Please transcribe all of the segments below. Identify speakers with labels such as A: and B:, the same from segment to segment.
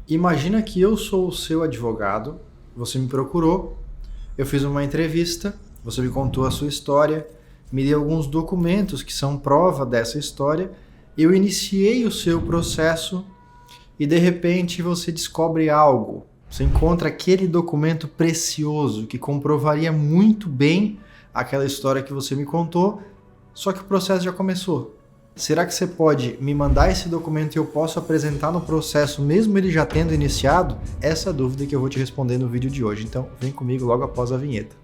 A: Imagina que eu sou o seu advogado, você me procurou, eu fiz uma entrevista, você me contou a sua história, me deu alguns documentos que são prova dessa história, eu iniciei o seu processo e de repente você descobre algo. Você encontra aquele documento precioso que comprovaria muito bem aquela história que você me contou, só que o processo já começou. Será que você pode me mandar esse documento e eu posso apresentar no processo, mesmo ele já tendo iniciado? Essa é a dúvida que eu vou te responder no vídeo de hoje. Então, vem comigo logo após a vinheta.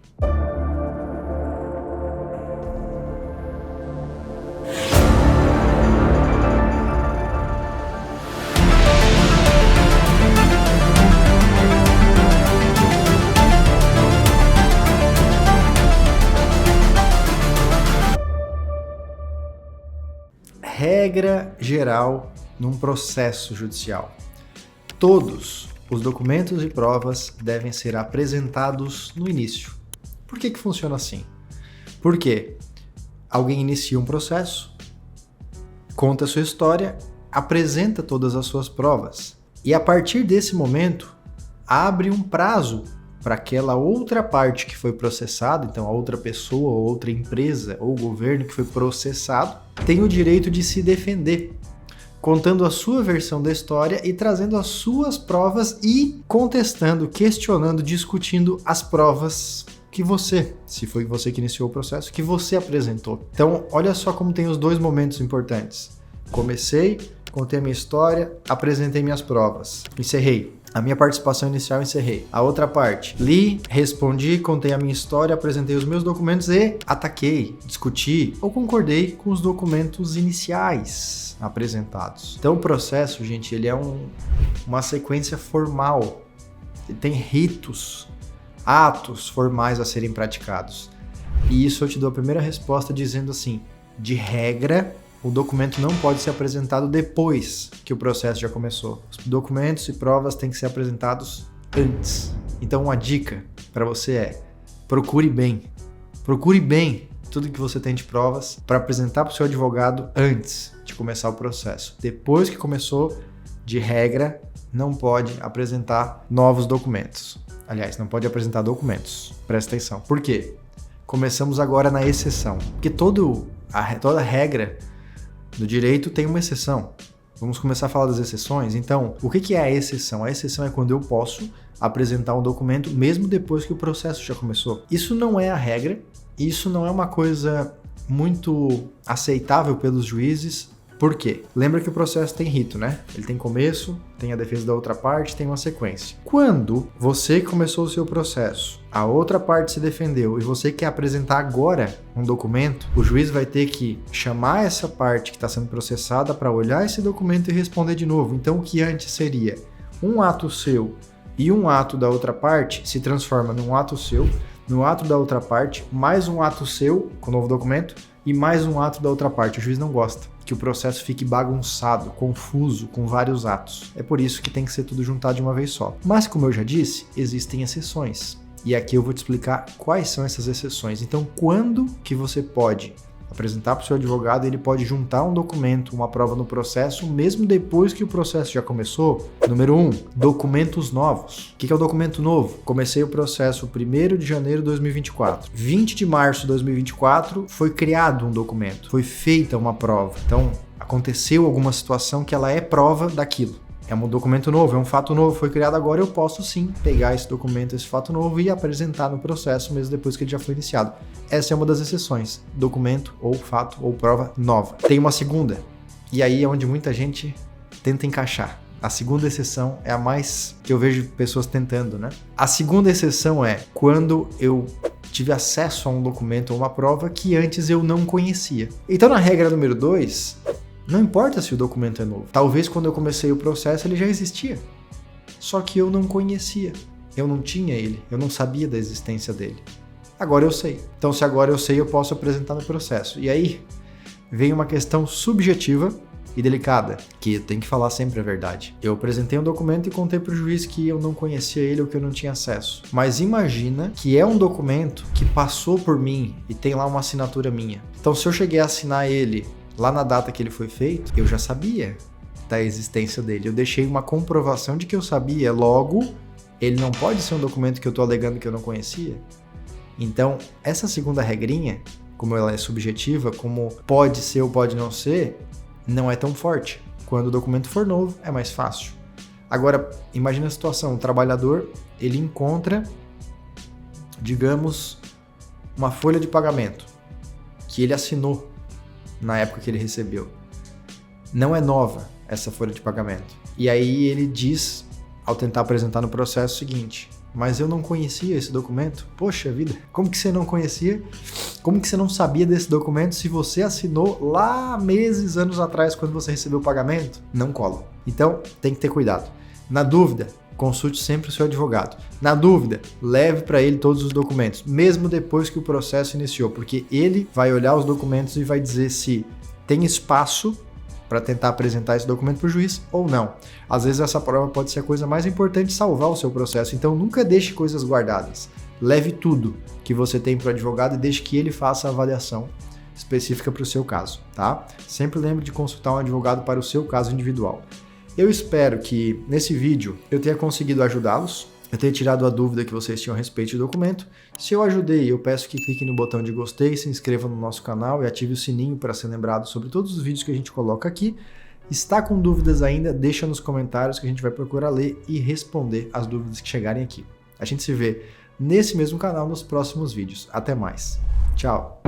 A: Regra geral num processo judicial. Todos os documentos e provas devem ser apresentados no início. Por que funciona assim? Porque alguém inicia um processo, conta a sua história, apresenta todas as suas provas e a partir desse momento abre um prazo para aquela outra parte que foi processada, então a outra pessoa, ou outra empresa ou governo que foi processado, tem o direito de se defender, contando a sua versão da história e trazendo as suas provas e contestando, questionando, discutindo as provas que você, se foi você que iniciou o processo, que você apresentou. Então, olha só como tem os dois momentos importantes. Comecei, contei a minha história, apresentei minhas provas, encerrei. A minha participação inicial encerrei. A outra parte, li, respondi, contei a minha história, apresentei os meus documentos e ataquei, discuti ou concordei com os documentos iniciais apresentados. Então o processo, gente, ele é uma sequência formal. Ele tem ritos, atos formais a serem praticados. E isso eu te dou a primeira resposta dizendo assim, de regra, o documento não pode ser apresentado depois que o processo já começou. Os documentos e provas têm que ser apresentados antes. Então, uma dica para você é: procure bem tudo que você tem de provas para apresentar para o seu advogado antes de começar o processo. Depois que começou, de regra, não pode apresentar novos documentos. Aliás, não pode apresentar documentos. Presta atenção. Por quê? Começamos agora na exceção. Porque toda regra do direito tem uma exceção. Vamos começar a falar das exceções. Então, o que é a exceção? A exceção é quando eu posso apresentar um documento mesmo depois que o processo já começou. Isso não é a regra, isso não é uma coisa muito aceitável pelos juízes. Por quê? Lembra que o processo tem rito, né? Ele tem começo, tem a defesa da outra parte, tem uma sequência. Quando você começou o seu processo, a outra parte se defendeu e você quer apresentar agora um documento, o juiz vai ter que chamar essa parte que está sendo processada para olhar esse documento e responder de novo. Então, o que antes seria um ato seu e um ato da outra parte se transforma num ato seu, no ato da outra parte, mais um ato seu com o novo documento e mais um ato da outra parte. O juiz não gosta que o processo fique bagunçado, confuso, com vários atos. É por isso que tem que ser tudo juntado de uma vez só. Mas, como eu já disse, existem exceções. E aqui eu vou te explicar quais são essas exceções. Então, quando que você pode apresentar para o seu advogado, ele pode juntar um documento, uma prova no processo, mesmo depois que o processo já começou? Número 1, documentos novos. O que é o documento novo? Comecei o processo 1º de janeiro de 2024. 20 de março de 2024 foi criado um documento, foi feita uma prova. Então, aconteceu alguma situação que ela é prova daquilo. É um documento novo, é um fato novo, foi criado agora, eu posso sim pegar esse documento, esse fato novo e apresentar no processo mesmo depois que ele já foi iniciado. Essa é uma das exceções, documento ou fato ou prova nova. Tem uma segunda, e aí é onde muita gente tenta encaixar. A segunda exceção é a mais que eu vejo pessoas tentando, né? A segunda exceção é quando eu tive acesso a um documento ou uma prova que antes eu não conhecia. Então, na regra número 2... não importa se o documento é novo. Talvez quando eu comecei o processo ele já existia. Só que eu não conhecia. Eu não tinha ele. Eu não sabia da existência dele. Agora eu sei. Então se agora eu sei, eu posso apresentar no processo. E aí vem uma questão subjetiva e delicada, que eu tenho que falar sempre a verdade. Eu apresentei um documento e contei para o juiz que eu não conhecia ele ou que eu não tinha acesso. Mas imagina que é um documento que passou por mim e tem lá uma assinatura minha. Então se eu cheguei a assinar ele lá na data que ele foi feito, eu já sabia da existência dele. Eu deixei uma comprovação de que eu sabia, logo, ele não pode ser um documento que eu estou alegando que eu não conhecia. Então, essa segunda regrinha, como ela é subjetiva, como pode ser ou pode não ser, não é tão forte. Quando o documento for novo, é mais fácil. Agora, imagina a situação, o trabalhador, ele encontra, digamos, uma folha de pagamento que ele assinou na época que ele recebeu. Não é nova essa folha de pagamento. E aí ele diz, ao tentar apresentar no processo, o seguinte: mas eu não conhecia esse documento. Poxa vida, como que você não conhecia? Como que você não sabia desse documento se você assinou lá meses, anos atrás, quando você recebeu o pagamento? Não cola. Então, tem que ter cuidado. Na dúvida, consulte sempre o seu advogado. Na dúvida, leve para ele todos os documentos, mesmo depois que o processo iniciou, porque ele vai olhar os documentos e vai dizer se tem espaço para tentar apresentar esse documento para o juiz ou não. Às vezes essa prova pode ser a coisa mais importante de salvar o seu processo, então nunca deixe coisas guardadas. Leve tudo que você tem para o advogado e deixe que ele faça a avaliação específica para o seu caso, tá? Sempre lembre de consultar um advogado para o seu caso individual. Eu espero que nesse vídeo eu tenha conseguido ajudá-los, eu tenha tirado a dúvida que vocês tinham a respeito do documento. Se eu ajudei, eu peço que clique no botão de gostei, se inscreva no nosso canal e ative o sininho para ser lembrado sobre todos os vídeos que a gente coloca aqui. Está com dúvidas ainda? Deixa nos comentários que a gente vai procurar ler e responder as dúvidas que chegarem aqui. A gente se vê nesse mesmo canal nos próximos vídeos. Até mais. Tchau!